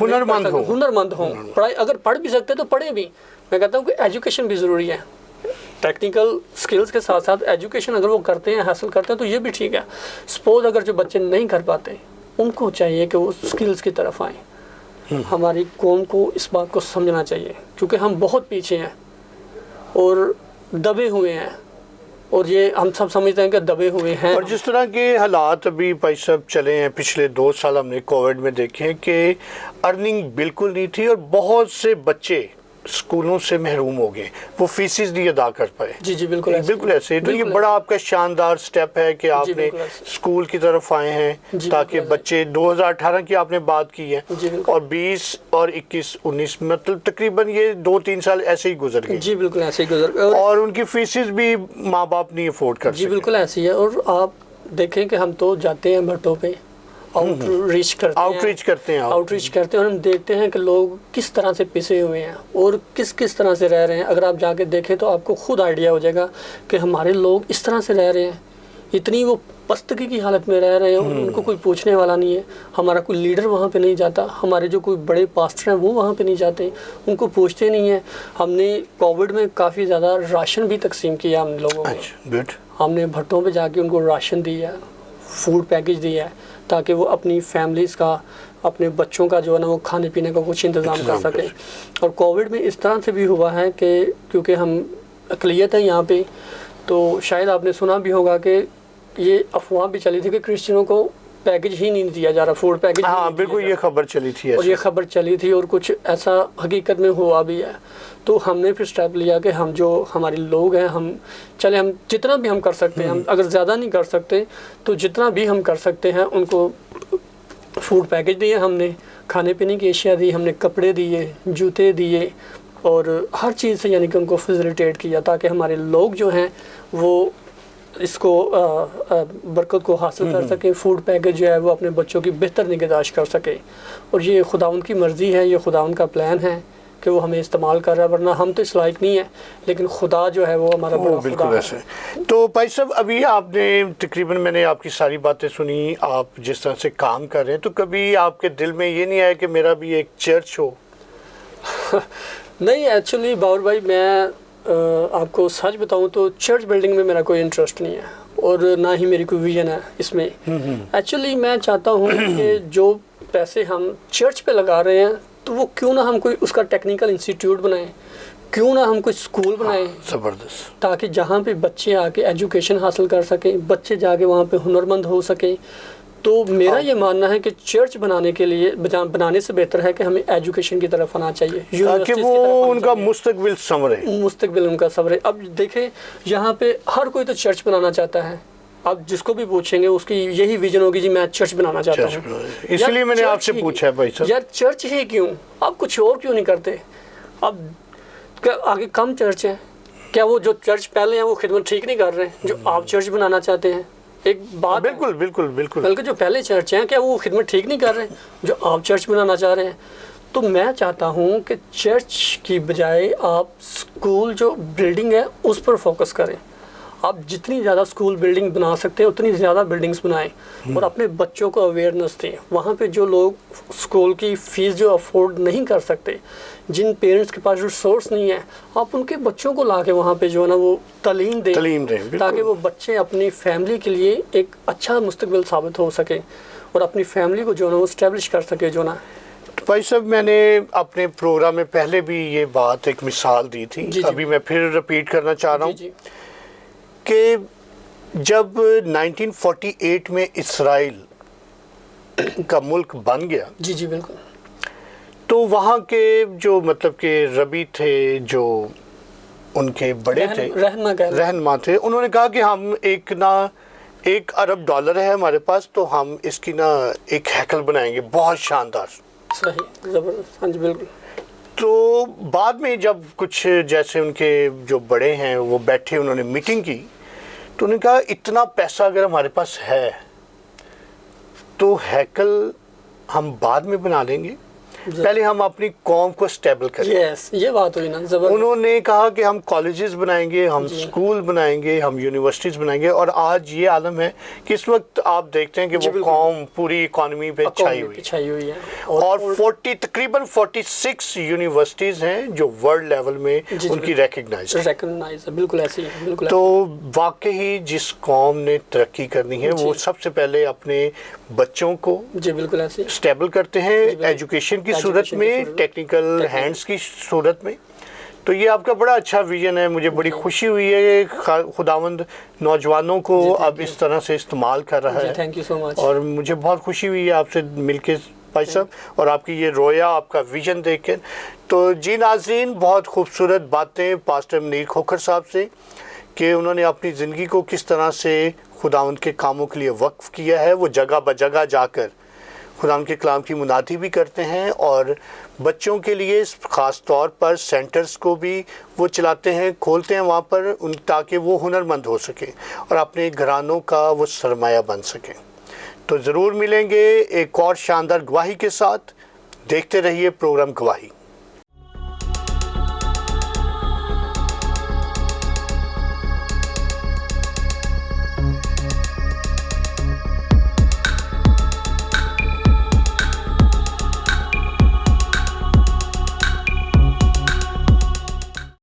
ہنرمند ہوں. پڑھائی اگر پڑھ بھی سکتے تو پڑھیں بھی. میں کہتا ہوں کہ ایجوکیشن بھی ضروری ہے. ٹیکنیکل سکلز کے ساتھ ساتھ ایجوکیشن اگر وہ کرتے ہیں, حاصل کرتے ہیں تو یہ بھی ٹھیک ہے. سپوز اگر جو بچے نہیں کر پاتے ان کو چاہیے کہ وہ سکلز کی طرف آئیں. ہماری قوم کو اس بات کو سمجھنا چاہیے کیونکہ ہم بہت پیچھے ہیں اور دبے ہوئے ہیں, اور یہ ہم سب سمجھتے ہیں کہ دبے ہوئے ہیں. اور جس طرح کے حالات ابھی بھائی صاحب چلے ہیں, پچھلے 2 سال ہم نے کووڈ میں دیکھے کہ ارننگ بالکل نہیں تھی اور بہت سے بچے اسکولوں سے محروم ہو گئے, وہ فیسز نہیں ادا کر پائے. جی بالکل ایسے. تو یہ بڑا آپ کا شاندار سٹیپ ہے کہ آپ نے اسکول کی طرف آئے ہیں تاکہ بچے 2018 کی آپ نے بات کی ہے اور 20 اور 21 19 مطلب تقریباً یہ 2-3 سال ایسے ہی گزر گئے. جی بالکل ایسے ہی گزر گئے اور ان کی فیسز بھی ماں باپ نہیں افورڈ کر سکتے. جی بالکل ایسی ہے. اور آپ دیکھیں کہ ہم تو جاتے ہیں بھٹوں پہ, آؤٹ ریچ کرتے ہیں اور ہم دیکھتے ہیں کہ لوگ کس طرح سے پسے ہوئے ہیں اور کس طرح سے رہ رہے ہیں. اگر آپ جا کے دیکھیں تو آپ کو خود آئیڈیا ہو جائے گا کہ ہمارے لوگ اس طرح سے رہ رہے ہیں, اتنی وہ پستگی کی حالت میں رہ رہے ہیں, ان کو کوئی پوچھنے والا نہیں ہے. ہمارا کوئی لیڈر وہاں پہ نہیں جاتا, ہمارے جو کوئی بڑے پاسٹر ہیں وہ وہاں پہ نہیں جاتے, ان کو پوچھتے نہیں ہیں. ہم نے کووڈ میں کافی زیادہ راشن بھی تقسیم کیا ہم لوگوں کو. ہم نے بھٹوں پہ جا کے ان کو راشن دیا, فوڈ پیکج دیا ہے تاکہ وہ اپنی فیملیز کا, اپنے بچوں کا جو ہے نا وہ کھانے پینے کا کچھ انتظام کر سکیں. اور کووڈ میں اس طرح سے بھی ہوا ہے کہ کیونکہ ہم اقلیت ہیں یہاں پہ, تو شاید آپ نے سنا بھی ہوگا کہ یہ افواہ بھی چلی تھی کہ کرسچنوں کو پیکج ہی نہیں دیا جا رہا, فوڈ پیکج. ہاں بالکل, یہ خبر چلی تھی اور یہ خبر چلی تھی اور کچھ ایسا حقیقت میں ہوا بھی ہے. تو ہم نے پھر اسٹیپ لیا کہ ہم جو ہمارے لوگ ہیں, ہم جتنا بھی ہم کر سکتے ہیں, ہم اگر زیادہ نہیں کر سکتے تو جتنا بھی ہم کر سکتے ہیں ان کو فوڈ پیکج دیے, ہم نے کھانے پینے کی اشیاء دی, ہم نے کپڑے دیے, جوتے دیے, اور ہر چیز سے یعنی کہ ان کو فیسیلیٹیٹ کیا تاکہ ہمارے لوگ جو ہیں وہ اس کو برکت کو حاصل کر سکیں. فوڈ پیکج جو ہے وہ اپنے بچوں کی بہتر نگہداشت کر سکے. اور یہ خداوند کی مرضی ہے, یہ خداوند کا پلان ہے کہ وہ ہمیں استعمال کر رہا ہے, ورنہ ہم تو اس لائق نہیں ہیں, لیکن خدا جو ہے وہ ہمارا بڑا خدا ہے. تو بھائی صاحب ابھی آپ نے تقریباً, میں نے آپ کی ساری باتیں سنی, آپ جس طرح سے کام کر رہے ہیں, تو کبھی آپ کے دل میں یہ نہیں آیا کہ میرا بھی ایک چرچ ہو؟ نہیں, ایکچولی باور بھائی میں آپ کو سچ بتاؤں تو چرچ بلڈنگ میں میرا کوئی انٹرسٹ نہیں ہے اور نہ ہی میری کوئی ویژن ہے اس میں. ایکچولی میں چاہتا ہوں کہ جو پیسے ہم چرچ پہ لگا رہے ہیں تو وہ کیوں نہ ہم کوئی اس کا ٹیکنیکل انسٹیٹیوٹ بنائیں, کیوں نہ ہم کوئی اسکول بنائیں, زبردست, تاکہ جہاں پہ بچے آ کے ایجوکیشن حاصل کر سکیں, بچے جا کے وہاں پہ ہنرمند ہو سکیں. تو میرا یہ ماننا ہے کہ چرچ بنانے کے لیے بنانے سے بہتر ہے کہ ہمیں ایجوکیشن کی طرف آنا چاہیے, تاکہ وہ ان کا مستقبل ان کا سنورے. اب دیکھیں یہاں پہ ہر کوئی تو چرچ بنانا چاہتا ہے, آپ جس کو بھی پوچھیں گے اس کی یہی ویژن ہوگی جی میں چرچ بنانا چاہتا ہوں. اس لیے میں نے آپ سے پوچھا بھائی صاحب, یار چرچ ہی کیوں, آپ کچھ اور کیوں نہیں کرتے؟ اب آگے کم چرچ ہے, کیا وہ جو چرچ پہلے ہیں وہ خدمت ٹھیک نہیں کر رہے ہیں جو آپ چرچ بنانا چاہتے ہیں؟ ایک بات بالکل بلکہ جو پہلے چرچ ہیں کیا وہ خدمت ٹھیک نہیں کر رہے ہیں جو آپ چرچ بنانا چاہ رہے ہیں؟ تو میں چاہتا ہوں کہ چرچ کی بجائے آپ اسکول جو بلڈنگ ہے اس پر فوکس کریں. آپ جتنی زیادہ اسکول بلڈنگ بنا سکتے ہیں اتنی زیادہ بلڈنگز بنائیں اور اپنے بچوں کو اویئرنیس دیں. وہاں پہ جو لوگ اسکول کی فیس جو افورڈ نہیں کر سکتے, جن پیرنٹس کے پاس ریسورس نہیں ہے, آپ ان کے بچوں کو لا کے وہاں پہ جو ہے نا وہ تعلیم دیں تاکہ وہ بچے اپنی فیملی کے لیے ایک اچھا مستقبل ثابت ہو سکے اور اپنی فیملی کو جو ہے نا وہ اسٹیبلش کر سکے. جو نا بھائی صاحب میں نے اپنے پروگرام میں پہلے بھی یہ بات ایک مثال دی تھی, ابھی میں پھر رپیٹ کرنا چاہ رہا ہوں کہ جب 1948 میں اسرائیل کا ملک بن گیا, جی بالکل, تو وہاں کے جو مطلب کہ ربی تھے, جو ان کے بڑے تھے, رہنما تھے, انہوں نے کہا کہ ہم $1 ارب ہے ہمارے پاس, تو ہم اس کی ایک ہیکل بنائیں گے بہت شاندار. صحیح, زبردست, ہاں جی بالکل. تو بعد میں جب کچھ جیسے ان کے جو بڑے ہیں وہ بیٹھے, انہوں نے میٹنگ کی, تو انہوں نے کہا اتنا پیسہ اگر ہمارے پاس ہے تو ہیکل ہم بعد میں بنا لیں گے, پہلے ہم اپنی قوم کو سٹیبل کریں. یہ بات ہوئی نا. انہوں نے کہا کہ ہم کالجز بنائیں گے, ہم اسکول بنائیں گے, ہم یونیورسٹیز بنائیں گے, اور آج یہ عالم ہے کہ اس وقت آپ دیکھتے ہیں کہ وہ قوم پوری اکانومی پہ چھائی ہوئی ہے, اور تقریباً 46 یونیورسٹیز ہیں جو ورلڈ لیول میں ان کی ریکگنائز ہے. بالکل ایسی ہے. تو واقعی جس قوم نے ترقی کرنی ہے وہ سب سے پہلے اپنے بچوں کو بالکل ایسی اسٹیبل کرتے ہیں ایجوکیشن کی صورت میں, ٹیکنیکل ہینڈز کی صورت میں. تو یہ آپ کا بڑا اچھا ویژن ہے. مجھے بڑی خوشی ہوئی ہے کہ خداوند نوجوانوں کو اب اس طرح سے استعمال کر رہا ہے. تھینک یو سو مچ. اور مجھے بہت خوشی ہوئی ہے آپ سے مل کے بھائی صاحب, اور آپ کی یہ رویا, آپ کا ویژن دیکھ کے. تو جی ناظرین, بہت خوبصورت باتیں پاسٹر منیر کھوکھر صاحب سے کہ انہوں نے اپنی زندگی کو کس طرح سے خداوند کے کاموں کے لیے وقف کیا ہے. وہ جگہ بجگہ جا کر خداوند کے کلام کی منادی بھی کرتے ہیں, اور بچوں کے لیے خاص طور پر سینٹرز کو بھی وہ چلاتے ہیں, کھولتے ہیں وہاں پر, تاکہ وہ ہنرمند ہو سکیں اور اپنے گھرانوں کا وہ سرمایہ بن سکیں. تو ضرور ملیں گے ایک اور شاندار گواہی کے ساتھ. دیکھتے رہیے پروگرام گواہی.